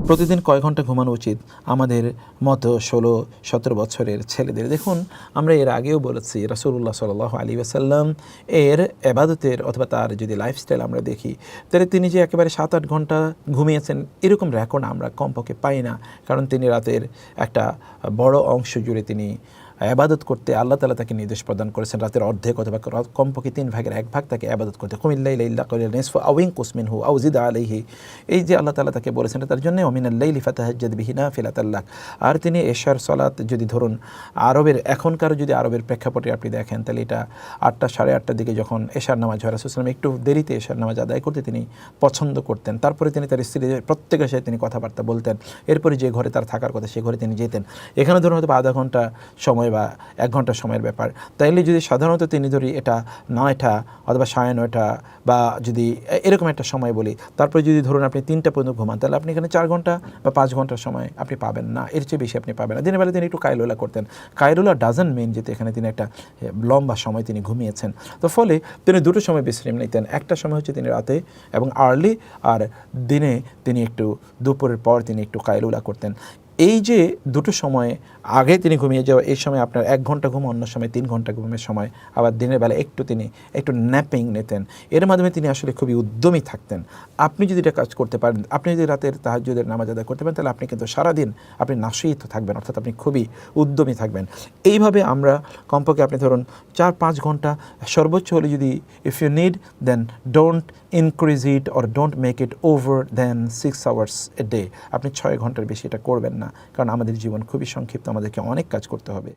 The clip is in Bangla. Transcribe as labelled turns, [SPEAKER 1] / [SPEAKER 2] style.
[SPEAKER 1] প্রতিদিন কয় ঘন্টা ঘুমানো উচিত আমাদের মতো ১৬-১৭ বছরের ছেলেদের? দেখুন, আমরা এর আগেও বলেছি রাসূলুল্লাহ সাল্লাল্লাহু আলাইহি ওয়াসাল্লাম এর ইবাদতের অথবা তার যদি লাইফস্টাইল আমরা দেখি, তাহলে তিনি যে একেবারে ৭-৮ ঘন্টা ঘুমিয়েছেন এরকম রেকর্ড আমরা কমপক্ষে পাই না। কারণ তিনি রাতের একটা বড় অংশ জুড়ে তিনি ইবাদত করতে আল্লাহ তাআলা তাকে নির্দেশ প্রদান করেছেন রাতের অর্ধেক অথবা কমপক্ষে ৩ ভাগের ১ ভাগ তাকে ইবাদত করতে। কুমিল লাইলা ইল্লা কলিলান নিসফাহু আও ইনকুস মিনহু আও জিদ আলাইহি। এই যে আল্লাহ তাআলা তাকে বলেছেন তার জন্য ওমিনাল লাইলি ফাতাহাজ্জাদ বিহি নাফিলাতাল লাক। আর তিনি এশার সালাত যদি ধরুন আরবের এখনকার যদি আরবের প্রেক্ষাপটে আপনি দেখেন, তাহলে এটা ৮টা সাড়ে ৮টার দিকে যখন এশার নামাজ হয়, রাসূল সাল্লাল্লাহু আলাইহি ওয়াসাল্লাম একটু দেরিতে এশার নামাজ আদায় করতে তিনি পছন্দ করতেন। তারপরে তিনি তার স্ত্রীদের প্রত্যেকের সাথে তিনি কথাবার্তা বলতেন। এরপরে যে ঘরে তার থাকার কথা সে ঘরে তিনি যেতেন। এখানে ধরুন হয়তো আধা ঘন্টা সময় বা ১ ঘন্টা সময়ের ব্যাপার। তাইলে যদি সাধারণত তিনি ধরি এটা ৯টা অথবা ৯:৩০ বা যদি এরকম একটা সময় বলি, তারপরে যদি ধরুন আপনি ৩টা পর্যন্ত ঘুমান, তাহলে আপনি এখানে ৪ ঘন্টা বা ৫ ঘন্টার সময় আপনি পাবেন না, এর চেয়ে বেশি আপনি পাবেন না। দিনের বেলা তিনি একটু কায়লুলা করতেন। কায়লুলা ডাজন্ট মিন যেতে এখানে তিনি একটা লম্বা সময় তিনি ঘুমিয়েছেন। তো ফলে তিনি দুটো সময় বিশ্রাম নিতেন। একটা সময় হচ্ছে তিনি রাতে এবং আর্লি, আর দিনে তিনি একটু দুপুরের পর তিনি একটু কায়লুলা করতেন। এই যে দুটো সময় আগে তিনি ঘুমিয়ে যাওয়া, এই সময় আপনার ১ ঘন্টা ঘুম, অন্য সময় ৩ ঘন্টা ঘুমের সময়, আবার দিনের বেলা তিনি একটু ন্যাপিং নিতেন। এর মাধ্যমে তিনি আসলে খুবই উদ্যমী থাকতেন। আপনি যদি এটা কাজ করতে পারেন, আপনি যদি রাতের তাহাজ্জুদের নামাজ আদায় করতে পারেন, তাহলে আপনি কিন্তু সারাদিন আপনি নাশীত থাকবেন, অর্থাৎ আপনি খুবই উদ্যমী থাকবেন। এইভাবে আমরা কমপক্ষে আপনি ধরুন ৪-৫ ঘন্টা সর্বোচ্চ হলে, যদি if you need then don't increase it or don't make it over then 6 hours a day. আপনি ৬ ঘন্টার বেশি এটা করবেন না, কারণ আমাদের জীবন খুবই সংক্ষিপ্ত, আমাদেরকে অনেক কাজ করতে হবে।